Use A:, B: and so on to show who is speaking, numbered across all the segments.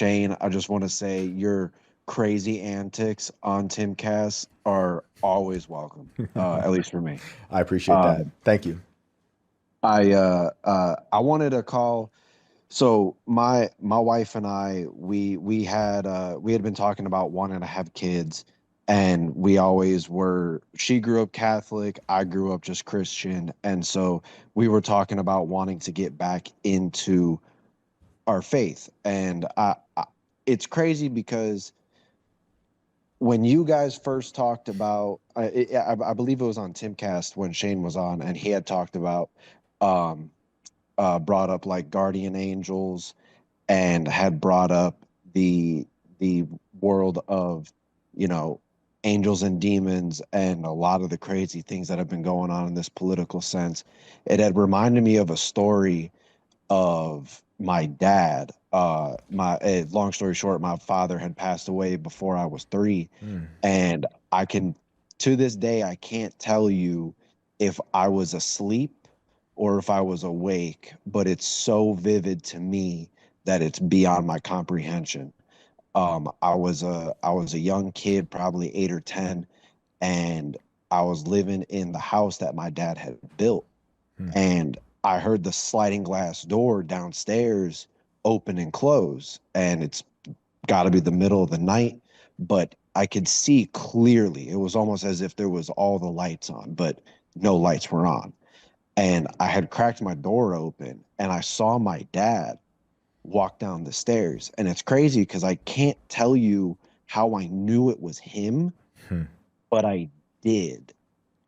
A: Shane, I just want to say your crazy antics on Timcast are always welcome, at least for me.
B: I appreciate that.
A: Um,
B: Thank you.
A: I wanted to call. So my wife and I, we had been talking about wanting to have kids, and we always were. She grew up Catholic, I grew up just Christian, and so we were talking about wanting to get back into our faith. And it's crazy because when you guys first talked about, I believe it was on Timcast when Shane was on, and he had talked about, um, brought up like guardian angels, and had brought up the world of, you know, angels and demons, and a lot of the crazy things that have been going on in this political sense. It had reminded me of a story of my dad. Long story short, my father had passed away before I was 3,
B: Mm.
A: and I can, to this day, I can't tell you if I was asleep or if I was awake, but it's so vivid to me that it's beyond my comprehension. I was a young kid, probably 8 or 10, and I was living in the house that my dad had built,
B: Mm.
A: and I heard the sliding glass door downstairs open and close, and it's got to be the middle of the night, but I could see clearly. It was almost as if there was all the lights on, but no lights were on. And I had cracked my door open, and I saw my dad walk down the stairs. And it's crazy because I can't tell you how I knew it was him,
B: Hmm.
A: but I did.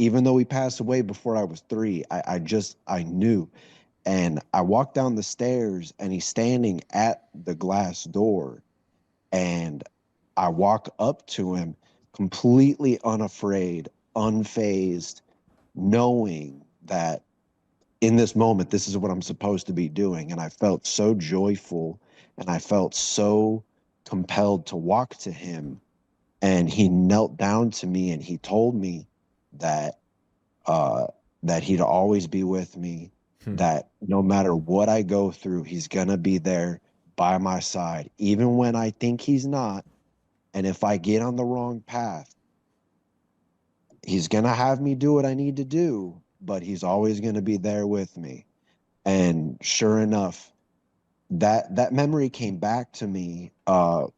A: Even though he passed away before I was 3, I knew. And I walked down the stairs, and he's standing at the glass door. And I walk up to him completely unafraid, unfazed, knowing that in this moment, this is what I'm supposed to be doing. And I felt so joyful, and I felt so compelled to walk to him. And he knelt down to me, and he told me that uh, that he'd always be with me,
B: Hmm.
A: that no matter what I go through, he's gonna be there by my side, even when I think he's not. And if I get on the wrong path, he's gonna have me do what I need to do, but he's always gonna be there with me. And sure enough, that memory came back to me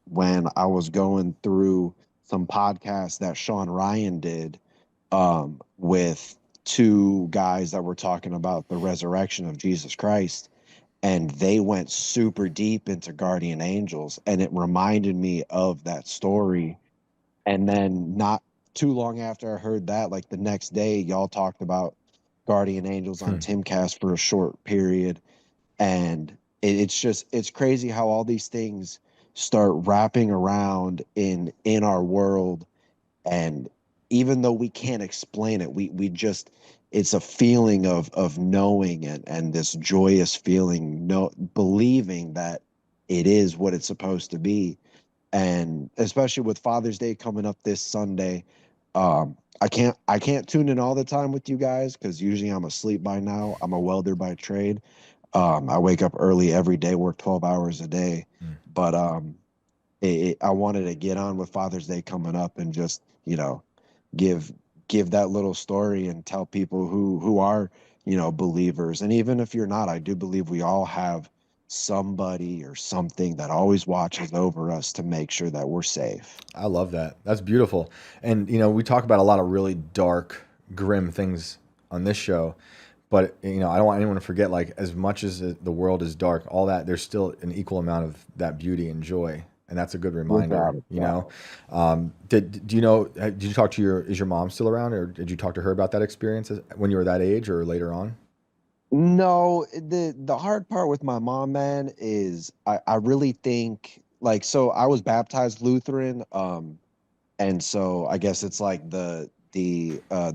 A: when I was going through some podcasts that Sean Ryan did, with two guys that were talking about the resurrection of Jesus Christ, and they went super deep into guardian angels, and it reminded me of that story. And then not too long after I heard that, like the next day, y'all talked about guardian angels on
B: Hmm.
A: Timcast for a short period, and it's crazy how all these things start wrapping around in our world. And even though we can't explain it, we just, it's a feeling of knowing, and this joyous feeling, no, believing that it is what it's supposed to be. And especially with Father's Day coming up this Sunday, I can't tune in all the time with you guys because usually I'm asleep by now. I'm a welder by trade. I wake up early every day, work 12 hours a day.
B: Hmm.
A: But I wanted to get on with Father's Day coming up and just, give give that little story and tell people who are, believers. And even if you're not, I do believe we all have somebody or something that always watches over us to make sure that we're safe.
B: I love that. That's beautiful. And we talk about a lot of really dark, grim things on this show, but I don't want anyone to forget, like, as much as the world is dark, all that, there's still an equal amount of that beauty and joy, and that's a good reminder.
A: Without a doubt.
B: Do you know? Did you talk to is your mom still around, or did you talk to her about that experience when you were that age or later on?
A: No, the hard part with my mom, man, is I really think, like, so I was baptized Lutheran, and so I guess it's like the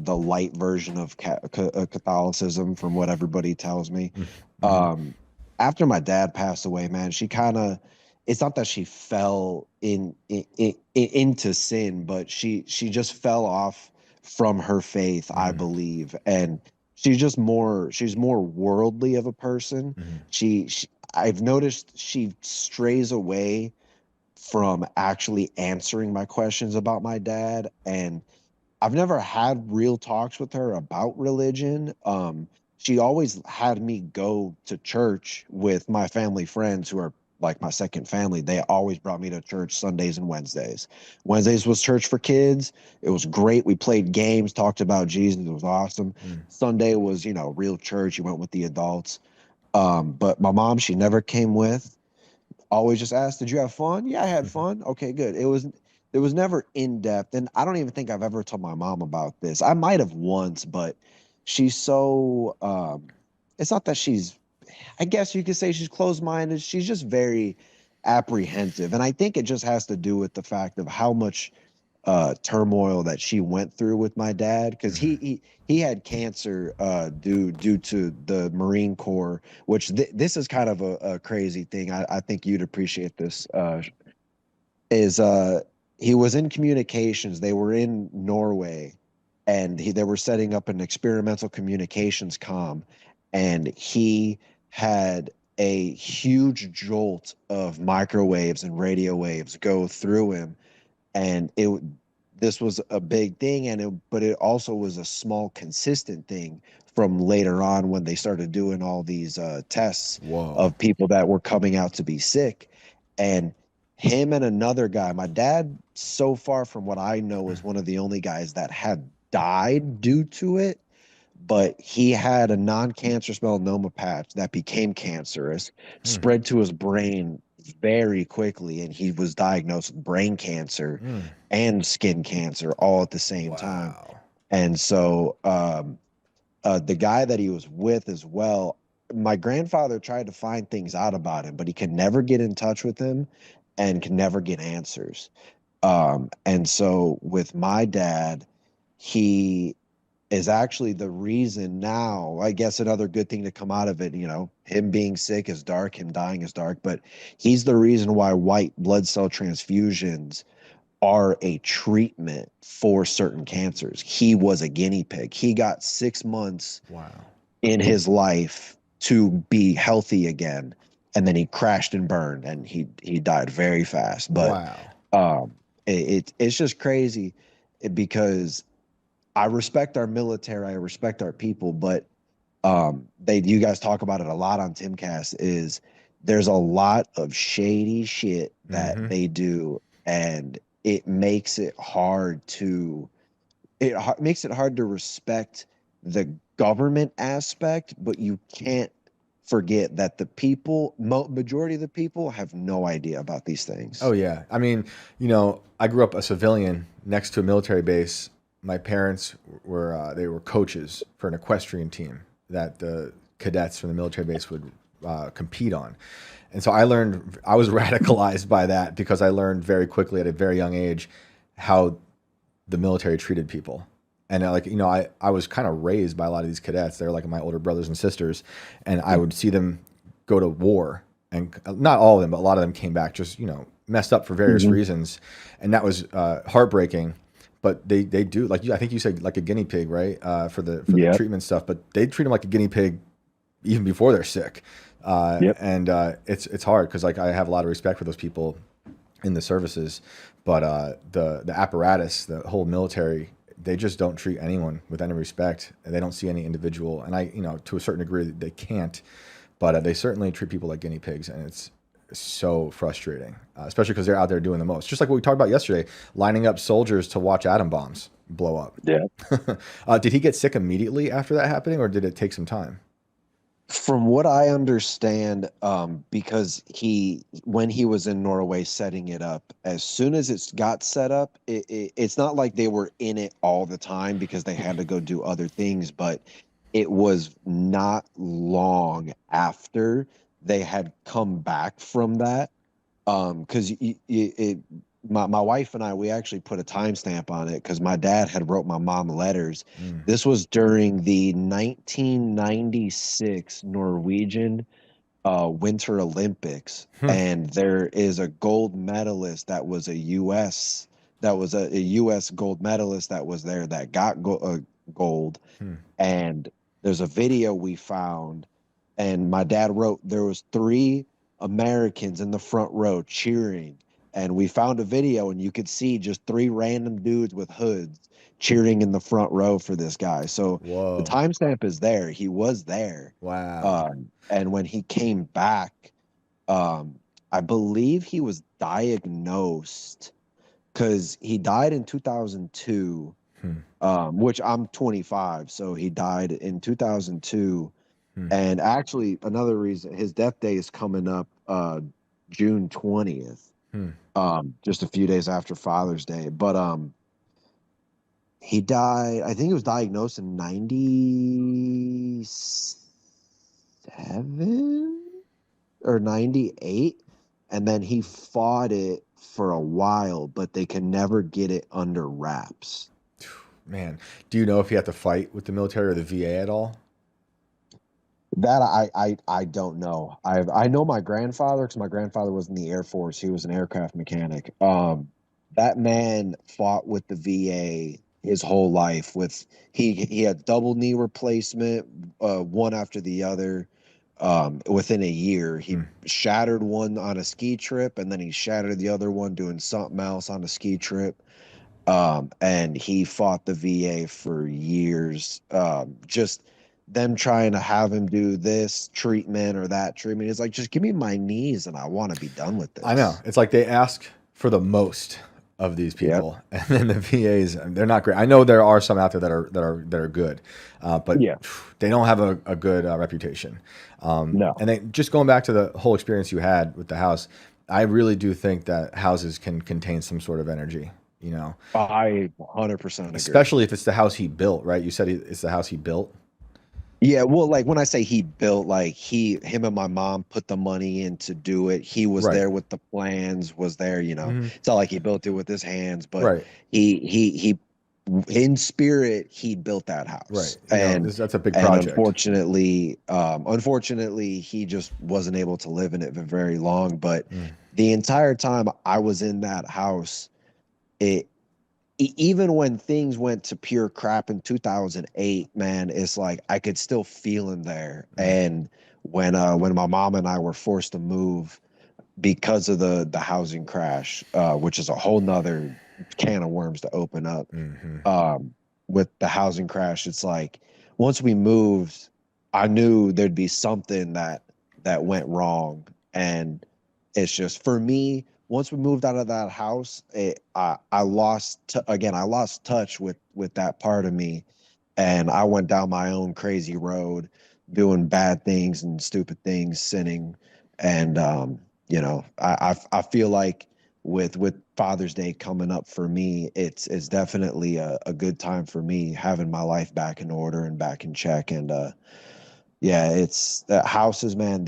A: light version of Catholicism, from what everybody tells me.
B: Mm-hmm.
A: Um, After my dad passed away, man, she kind of, it's not that she fell into sin, but she just fell off from her faith, I
B: Mm-hmm.
A: believe. And she's more worldly of a person.
B: Mm-hmm.
A: I've noticed she strays away from actually answering my questions about my dad. And I've never had real talks with her about religion. She always had me go to church with my family friends who are like my second family. They always brought me to church Sundays and Wednesdays. Wednesdays was church for kids. It was great. We played games, talked about Jesus. It was awesome.
B: Mm.
A: Sunday was, real church. You went with the adults. But my mom, she never came with. Always just asked, "Did you have fun?" "Yeah, I had fun." "Okay, good." It was never in depth, and I don't even think I've ever told my mom about this. I might have once, but she's so it's not that she's, I guess you could say she's closed-minded. She's just very apprehensive, and I think it just has to do with the fact of how much turmoil that she went through with my dad, because
B: Hmm.
A: he had cancer due to the Marine Corps, which this is kind of a crazy thing. I think you'd appreciate this. Is He was in communications. They were in Norway, and they were setting up an experimental communications com, and he had a huge jolt of microwaves and radio waves go through him, and this was a big thing, but it also was a small consistent thing from later on when they started doing all these tests
B: Whoa.
A: of people that were coming out to be sick. And him and another guy, my dad, so far from what I know, is one of the only guys that had died due to it, but he had a non-cancerous melanoma patch that became cancerous,
B: Hmm.
A: spread to his brain very quickly, and he was diagnosed with brain cancer
B: Hmm.
A: and skin cancer all at the same time.
B: Wow.
A: And so the guy that he was with as well, my grandfather tried to find things out about him, but he could never get in touch with him and could never get answers. And so with my dad, he is actually the reason now. I guess another good thing to come out of it, him being sick is dark, him dying is dark, but he's the reason why white blood cell transfusions are a treatment for certain cancers. He was a guinea pig. He got 6 months
B: Wow.
A: in his life to be healthy again, and then he crashed and burned, and he died very fast. But
B: Wow.
A: it's just crazy because I respect our military, I respect our people, but you guys talk about it a lot on Timcast, is there's a lot of shady shit that
B: Mm-hmm.
A: they do, and it makes it hard to makes it hard to respect the government aspect, but you can't forget that the people, majority of the people, have no idea about these
B: Oh
A: things.
B: yeah. I mean, I grew up a civilian next to a military base. My parents were they were coaches for an equestrian team that the cadets from the military base would compete on. And so I was radicalized by that because I learned very quickly at a very young age how the military treated people. And I was kind of raised by a lot of these cadets. They're like my older brothers and sisters, and I would see them go to war, and not all of them, but a lot of them came back just messed up for various
A: Mhm.
B: reasons, and that was heartbreaking. But they do, like I think you said, like a guinea pig, right? For the
A: Yep.
B: treatment stuff, but they treat them like a guinea pig even before they're sick,
A: Yep.
B: and it's hard because like I have a lot of respect for those people in the services, but the apparatus, the whole military, they just don't treat anyone with any respect. They don't see any individual, and to a certain degree they can't, but they certainly treat people like guinea pigs, and it's so frustrating, especially because they're out there doing the most. Just like what we talked about yesterday, lining up soldiers to watch atom bombs blow up.
A: Yeah.
B: Did he get sick immediately after that happening, or did it take some time?
A: From what I understand, because when he was in Norway setting it up, as soon as it got set up, it's not like they were in it all the time because they had to go do other things, but it was not long after they had come back from that. Because my wife and I, we actually put a timestamp on it because my dad had wrote my mom letters.
B: Mm.
A: This was during the 1996 Norwegian Winter Olympics,
B: Hmm.
A: and there is a gold medalist that was a U.S. gold medalist that was there that got gold,
B: Hmm.
A: and there's a video we found, and my dad wrote there was three Americans in the front row cheering, and we found a video, and you could see just three random dudes with hoods cheering in the front row for this guy. So the
B: Whoa.
A: timestamp is there. He was there.
B: Wow.
A: And when he came back, I believe he was diagnosed because he died in 2002, which I'm 25. So he died in 2002. And actually, another reason, his death day is coming up June 20th, just a few days after Father's Day. But he died, I think he was diagnosed in 97 or 98. And then he fought it for a while, but they can never get it under wraps.
B: Man, do you know if he had to fight with the military or the VA at all?
A: That I don't know. I know my grandfather, because my grandfather was in the Air Force. He was an aircraft mechanic. That man fought with the VA his whole life. He had double knee replacement, one after the other. Within a year, he shattered one on a ski trip, and then he shattered the other one doing something else on a ski trip. And he fought the VA for years. Just them trying to have him do this treatment or that treatment. It's like, just give me my knees and I want to be done with this.
B: I know. It's like they ask for the most of these people, and then the VAs, they're not great. I know there are some out there that are good, but they don't have a good reputation.
A: No.
B: And they, just going back to the whole experience you had with the house, I really do think that houses can contain some sort of energy. You know,
A: I 100% agree.
B: Especially if it's the house he built, right? You said it's the house he built.
A: Yeah, well, like when I say he built, like him and my mom put the money in to do it. He was there with the plans, was there, you know. It's not like he built it with his hands, but he in spirit, he built that house.
B: Right.
A: And
B: that's a big project.
A: Unfortunately, he just wasn't able to live in it for very long. But the entire time I was in that house, even when things went to pure crap in 2008, man, it's like I could still feel him there. And when my mom and I were forced to move because of the housing crash, which is a whole nother can of worms to open up. With the housing crash, it's like once we moved, I knew there'd be something that went wrong. And it's just, for me, once we moved out of that house, I lost touch with that part of me, and I went down my own crazy road, doing bad things and stupid things, sinning, and I feel like with Father's Day coming up for me, it's definitely a good time for me having my life back in order and back in check. And it's houses, man.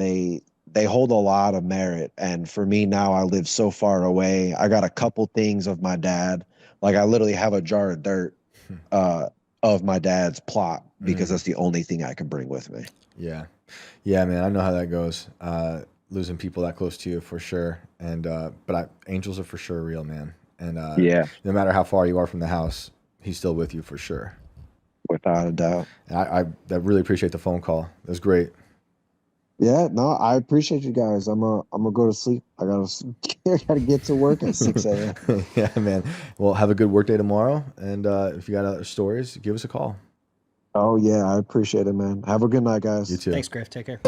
A: They hold a lot of merit. And for me now, I live so far away. I got a couple things of my dad. Like I literally have a jar of dirt of my dad's plot because that's the only thing I can bring with me.
B: Yeah. Yeah, man. I know how that goes. Losing people that close to you for sure. And, but angels are for sure real, man. And no matter how far you are from the house, he's still with you for sure.
A: Without a doubt.
B: I really appreciate the phone call. It was great.
A: Yeah, no, I appreciate you guys. I'm gonna go to sleep. I gotta get to work at 6 a.m.
B: Yeah, man. Well, have a good work day tomorrow. And if you got other stories, give us a call.
A: Oh yeah, I appreciate it, man. Have a good night, guys.
B: You too.
C: Thanks, Griff. Take care.